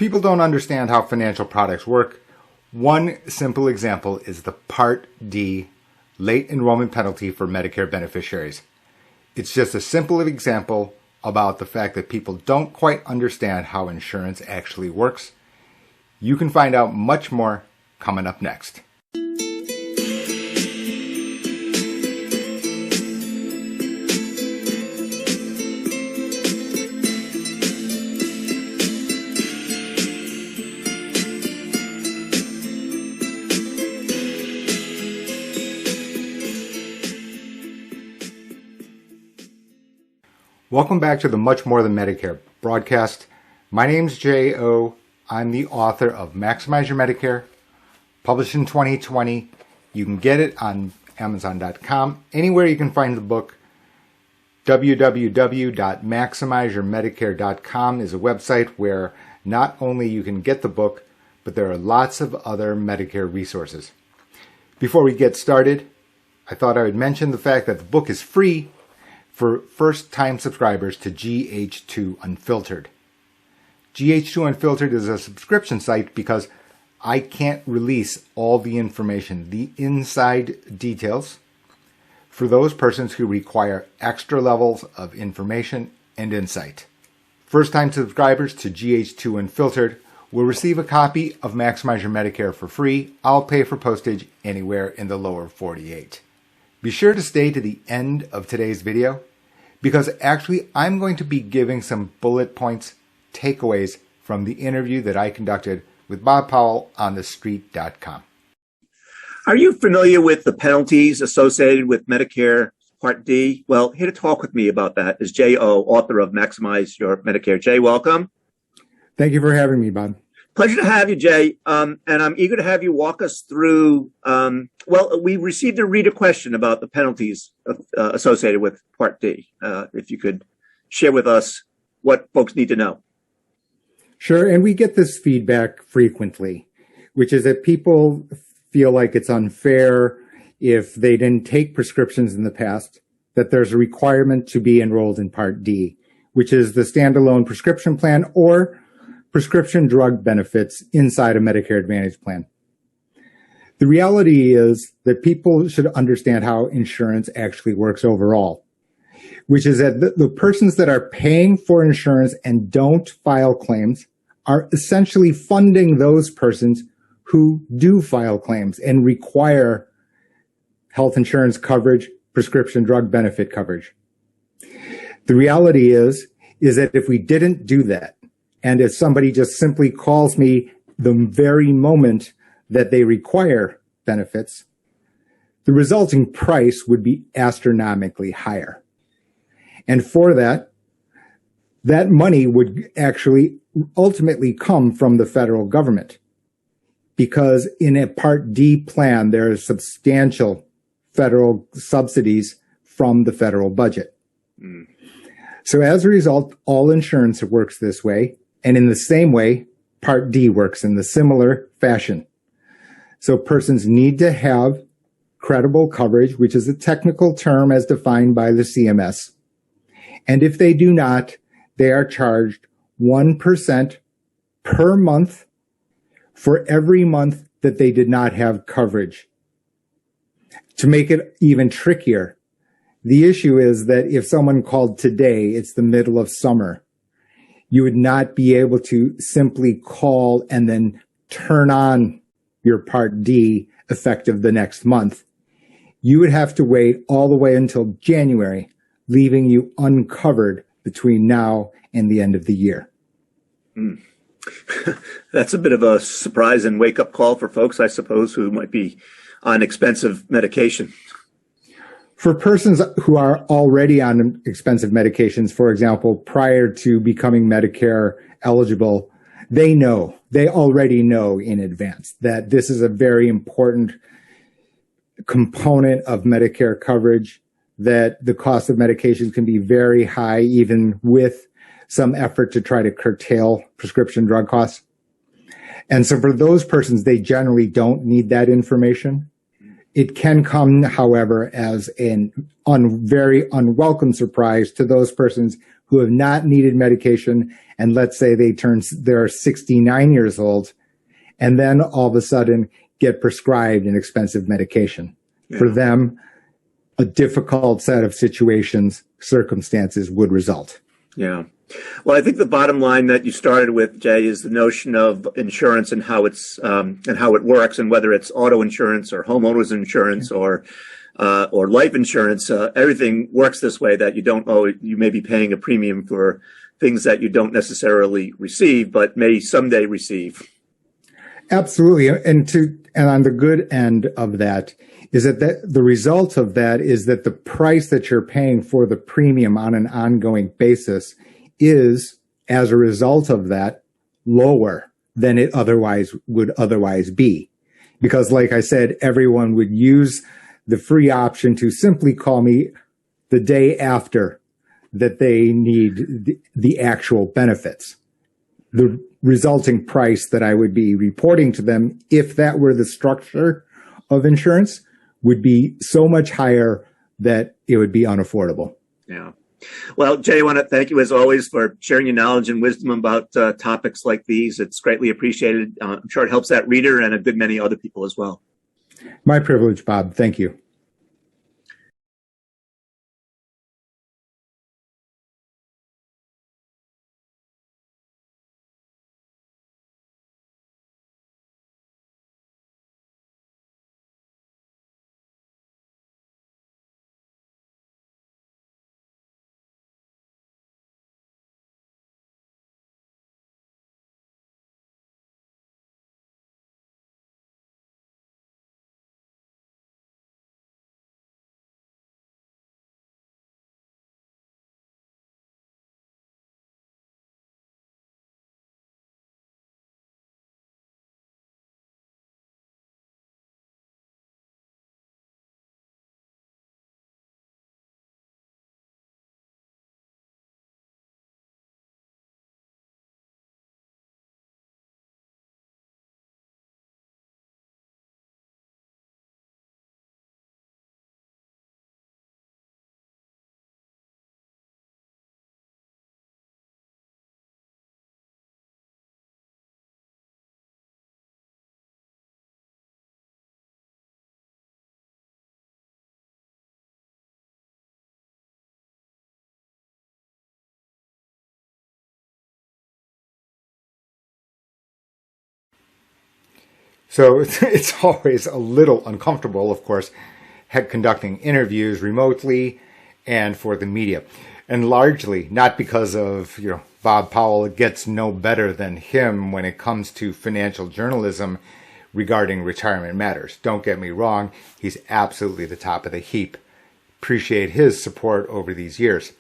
People don't understand how financial products work. One simple example is the Part D Late Enrollment Penalty for Medicare beneficiaries. It's just a simple example about the fact that people don't quite understand how insurance actually works. You can find out much more coming up next. Welcome back to the Much More Than Medicare broadcast. My name's J.O. I'm the author of Maximize Your Medicare, published in 2020. You can get it on Amazon.com. Anywhere you can find the book. www.maximizeyourmedicare.com is a website where not only you can get the book, but there are lots of other Medicare resources. Before we get started, I thought I would mention the fact that the book is free for first-time subscribers to GH2 Unfiltered. GH2 Unfiltered is a subscription site because I can't release all the information, the inside details, for those persons who require extra levels of information and insight. First-time subscribers to GH2 Unfiltered will receive a copy of Maximize Your Medicare for free. I'll pay for postage anywhere in the lower 48. Be sure to stay to the end of today's video because actually I'm going to be giving some bullet points, takeaways from the interview that I conducted with Bob Powell on thestreet.com. Are you familiar with the penalties associated with Medicare Part D? Well, here to talk with me about that is J.O., author of Maximize Your Medicare. Jay, welcome. Thank you for having me, Bob. Pleasure to have you, Jay. And I'm eager to have you walk us through, we received a reader question about the penalties associated with Part D. If you could share with us what folks need to know. Sure, and we get this feedback frequently, which is that people feel like it's unfair if they didn't take prescriptions in the past, that there's a requirement to be enrolled in Part D, which is the standalone prescription plan or prescription drug benefits inside a Medicare Advantage plan. The reality is that people should understand how insurance actually works overall, which is that the persons that are paying for insurance and don't file claims are essentially funding those persons who do file claims and require health insurance coverage, prescription drug benefit coverage. The reality is that if we didn't do that, and if somebody just simply calls me the very moment that they require benefits, the resulting price would be astronomically higher. And for that money would actually ultimately come from the federal government. Because in a Part D plan, there are substantial federal subsidies from the federal budget. So as a result, all insurance works this way. And in the same way, Part D works in the similar fashion. So persons need to have credible coverage, which is a technical term as defined by the CMS. And if they do not, they are charged 1% per month for every month that they did not have coverage. To make it even trickier, the issue is that if someone called today, it's the middle of summer, you would not be able to simply call and then turn on your Part D effective the next month. You would have to wait all the way until January, leaving you uncovered between now and the end of the year. That's a bit of a surprise and wake-up call for folks, I suppose, who might be on expensive medication. For persons who are already on expensive medications, for example, prior to becoming Medicare eligible, they already know in advance that this is a very important component of Medicare coverage, that the cost of medications can be very high, even with some effort to try to curtail prescription drug costs. And so for those persons, they generally don't need that information. It can come, however, as a very unwelcome surprise to those persons who have not needed medication, and let's say they're 69 years old, and then all of a sudden get prescribed an expensive medication. Yeah. For them, a difficult set of circumstances would result. Yeah. Well, I think the bottom line that you started with, Jay, is the notion of insurance and how and how it works, and whether it's auto insurance or homeowners insurance or life insurance. Everything works this way, that you may be paying a premium for things that you don't necessarily receive, but may someday receive. Absolutely. And on the good end of that is that the result of that is that the price that you're paying for the premium on an ongoing basis is, as a result of that, lower than it would otherwise be. Because like I said, everyone would use the free option to simply call me the day after that they need the actual benefits. The resulting price that I would be reporting to them, if that were the structure of insurance, would be so much higher that it would be unaffordable. Yeah. Well, Jay, I want to thank you as always for sharing your knowledge and wisdom about topics like these. It's greatly appreciated. I'm sure it helps that reader and a good many other people as well. My privilege, Bob. Thank you. So it's always a little uncomfortable, of course, conducting interviews remotely and for the media. And largely not because of, Bob Powell gets no better than him when it comes to financial journalism regarding retirement matters. Don't get me wrong, he's absolutely the top of the heap. Appreciate his support over these years.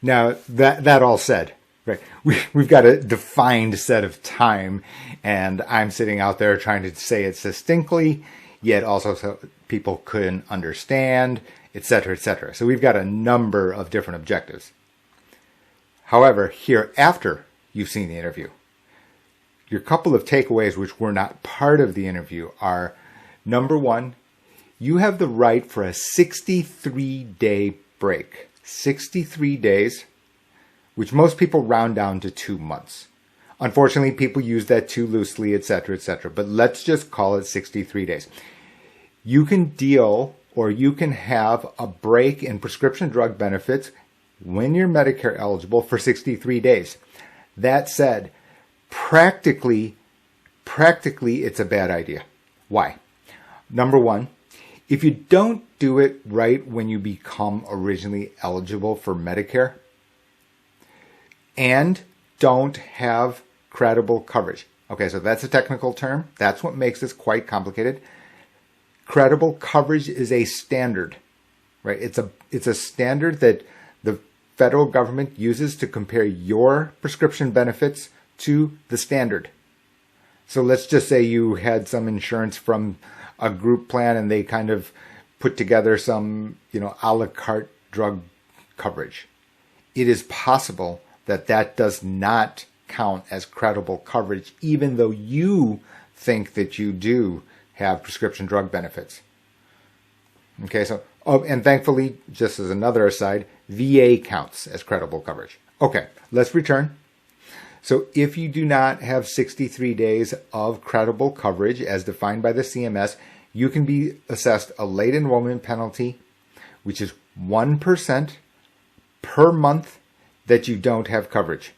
Now, that all said, right, we've got a defined set of time, and I'm sitting out there trying to say it succinctly, yet also so people couldn't understand, etc., etc. So we've got a number of different objectives. However, here after you've seen the interview, your couple of takeaways which were not part of the interview are, number one, you have the right for a 63-day break. 63 days, which most people round down to 2 months. Unfortunately, people use that too loosely, etc., etc. But let's just call it 63 days. You can you can have a break in prescription drug benefits when you're Medicare eligible for 63 days. That said, practically, it's a bad idea. Why? Number one, if you don't do it right when you become originally eligible for Medicare and don't have credible coverage. Okay, so that's a technical term. That's what makes this quite complicated. Credible coverage is a standard, right? It's a standard that the federal government uses to compare your prescription benefits to the standard. So let's just say you had some insurance from a group plan and they kind of put together some, a la carte drug coverage. It is possible that does not count as credible coverage, even though you think that you do have prescription drug benefits. Okay, so, and thankfully, just as another aside, VA counts as credible coverage. Okay, let's return. So if you do not have 63 days of credible coverage as defined by the CMS, you can be assessed a late enrollment penalty, which is 1% per month that you don't have coverage.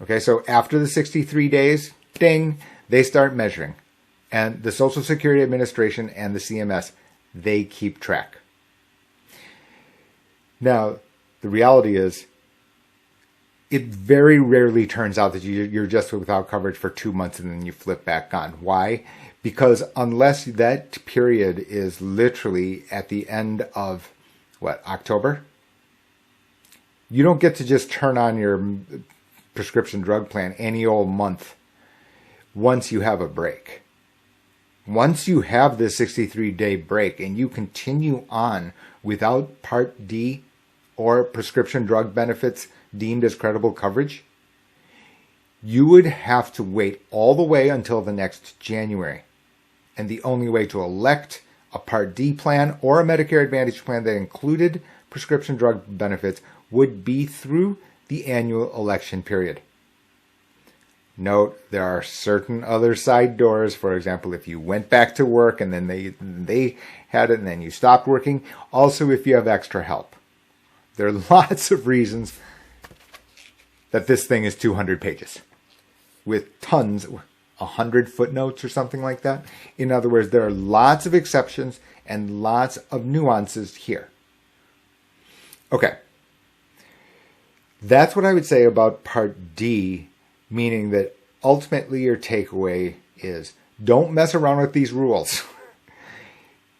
Okay, so after the 63 days, ding, they start measuring. And the Social Security Administration and the CMS, they keep track. Now, the reality is, it very rarely turns out that you're just without coverage for 2 months and then you flip back on. Why? Because unless that period is literally at the end of, October? You don't get to just turn on your prescription drug plan any old month once you have a break. Once you have this 63-day break and you continue on without Part D or prescription drug benefits deemed as credible coverage, you would have to wait all the way until the next January. And the only way to elect a Part D plan or a Medicare Advantage plan that included prescription drug benefits would be through the annual election period. Note, there are certain other side doors. For example, if you went back to work and then they had it and then you stopped working. Also, if you have extra help. There are lots of reasons that this thing is 200 pages with tons, 100 footnotes or something like that. In other words, there are lots of exceptions and lots of nuances here. Okay. That's what I would say about Part D, meaning that ultimately your takeaway is don't mess around with these rules.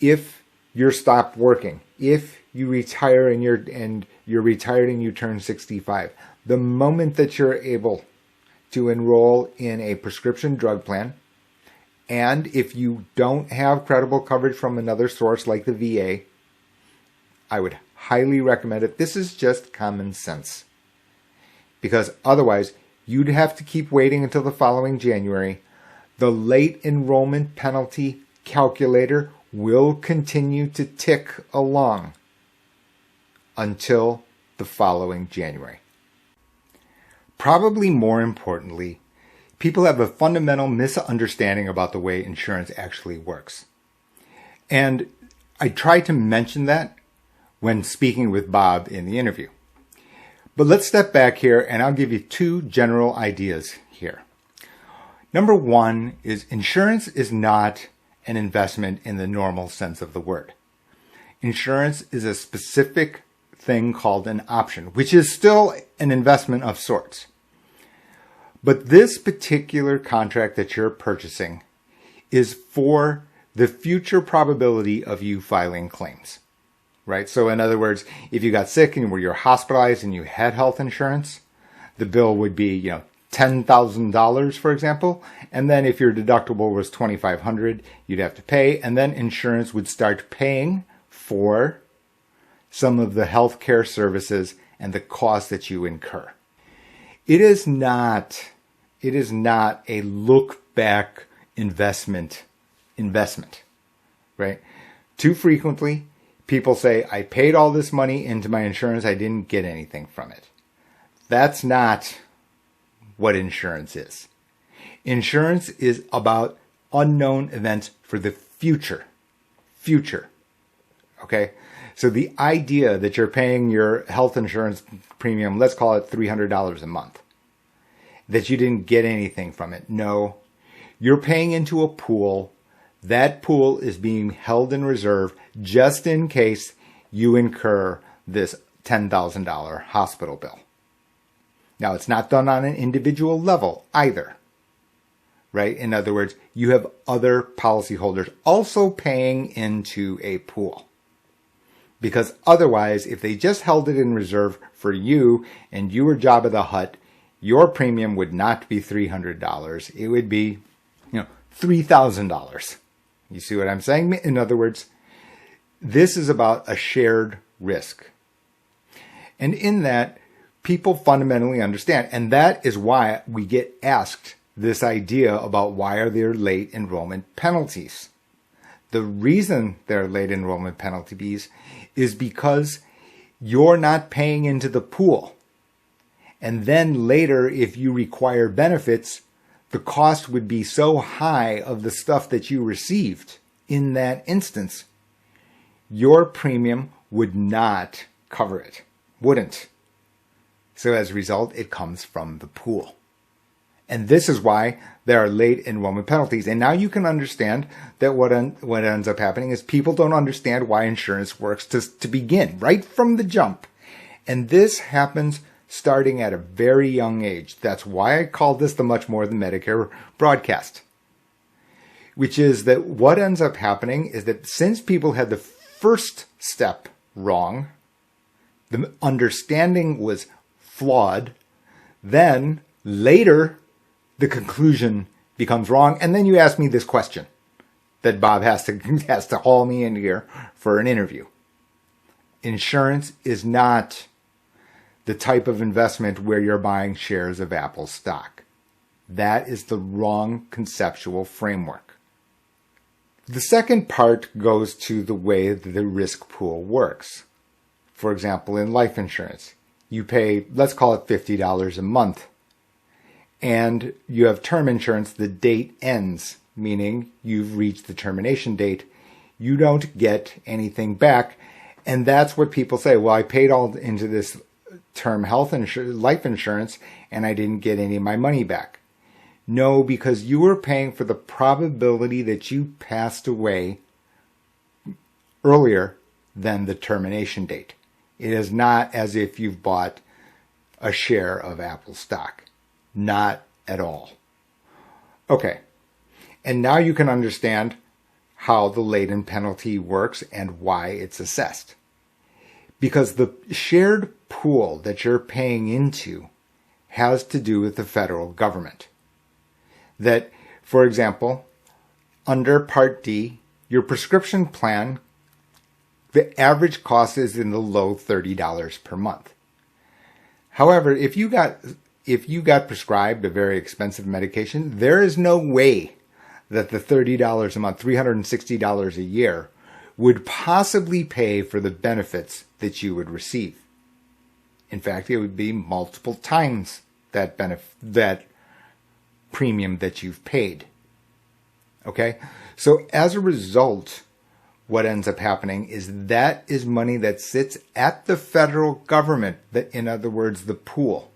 If you're stopped working, if you retire and you're retired and you turn 65, the moment that you're able to enroll in a prescription drug plan, and if you don't have credible coverage from another source like the VA, I would highly recommend it. This is just common sense. Because otherwise, you'd have to keep waiting until the following January. The late enrollment penalty calculator will continue to tick along until the following January. Probably more importantly, people have a fundamental misunderstanding about the way insurance actually works. And I tried to mention that when speaking with Bob in the interview. But let's step back here and I'll give you two general ideas here. Number one is insurance is not an investment in the normal sense of the word. Insurance is a specific thing called an option, which is still an investment of sorts. But this particular contract that you're purchasing is for the future probability of you filing claims. Right? So in other words, if you got sick and you're hospitalized and you had health insurance, the bill would be, $10,000, for example. And then if your deductible was $2,500, you'd have to pay. And then insurance would start paying for some of the health care services and the cost that you incur. It is not a look back investment, right? Too frequently, people say, I paid all this money into my insurance, I didn't get anything from it. That's not what insurance is. Insurance is about unknown events for the future. Okay? So the idea that you're paying your health insurance premium, let's call it $300 a month, that you didn't get anything from it. No, you're paying into a pool. That pool is being held in reserve just in case you incur this $10,000 hospital bill. Now, it's not done on an individual level either, right? In other words, you have other policyholders also paying into a pool. Because otherwise, if they just held it in reserve for you and you were Jabba the Hutt, your premium would not be $300. It would be, $3,000. You see what I'm saying? In other words, this is about a shared risk. And in that, people fundamentally understand. And that is why we get asked this idea about why are there late enrollment penalties. The reason there are late enrollment penalties is because you're not paying into the pool. And then later, if you require benefits, the cost would be so high of the stuff that you received in that instance, your premium would not cover it. Wouldn't. So as a result, it comes from the pool. And this is why there are late enrollment penalties. And now you can understand that what ends up happening is people don't understand why insurance works to begin, right from the jump. And this happens starting at a very young age. That's why I call this the Much More Than Medicare broadcast. Which is that what ends up happening is that since people had the first step wrong, the understanding was flawed, then later the conclusion becomes wrong. And then you ask me this question that Bob has to haul me in here for an interview. Insurance is not the type of investment where you're buying shares of Apple stock. That is the wrong conceptual framework. The second part goes to the way that the risk pool works. For example, in life insurance, you pay, let's call it $50 a month. And you have term insurance, the date ends, meaning you've reached the termination date. You don't get anything back. And that's what people say. Well, I paid all into this term life insurance and I didn't get any of my money back. No, because you were paying for the probability that you passed away earlier than the termination date. It is not as if you've bought a share of Apple stock. Not at all. Okay. And now you can understand how the latent penalty works and why it's assessed. Because the shared pool that you're paying into has to do with the federal government. That, for example, under Part D, your prescription plan, the average cost is in the low $30 per month. However, if you got prescribed a very expensive medication, there is no way that the $30 a month, $360 a year, would possibly pay for the benefits that you would receive. In fact, it would be multiple times that premium that you've paid. Okay? So as a result, what ends up happening is that is money that sits at the federal government, in other words, the pool.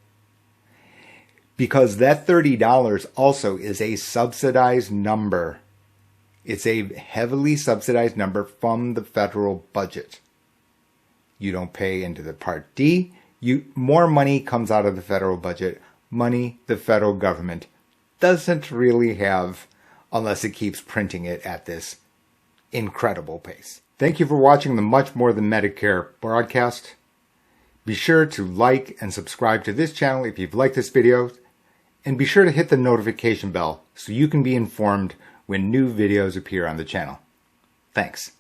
Because that $30 also is a subsidized number. It's a heavily subsidized number from the federal budget. You don't pay into the Part D. More money comes out of the federal budget. Money the federal government doesn't really have unless it keeps printing it at this incredible pace. Thank you for watching the Much More Than Medicare broadcast. Be sure to like and subscribe to this channel if you've liked this video. And be sure to hit the notification bell so you can be informed when new videos appear on the channel. Thanks.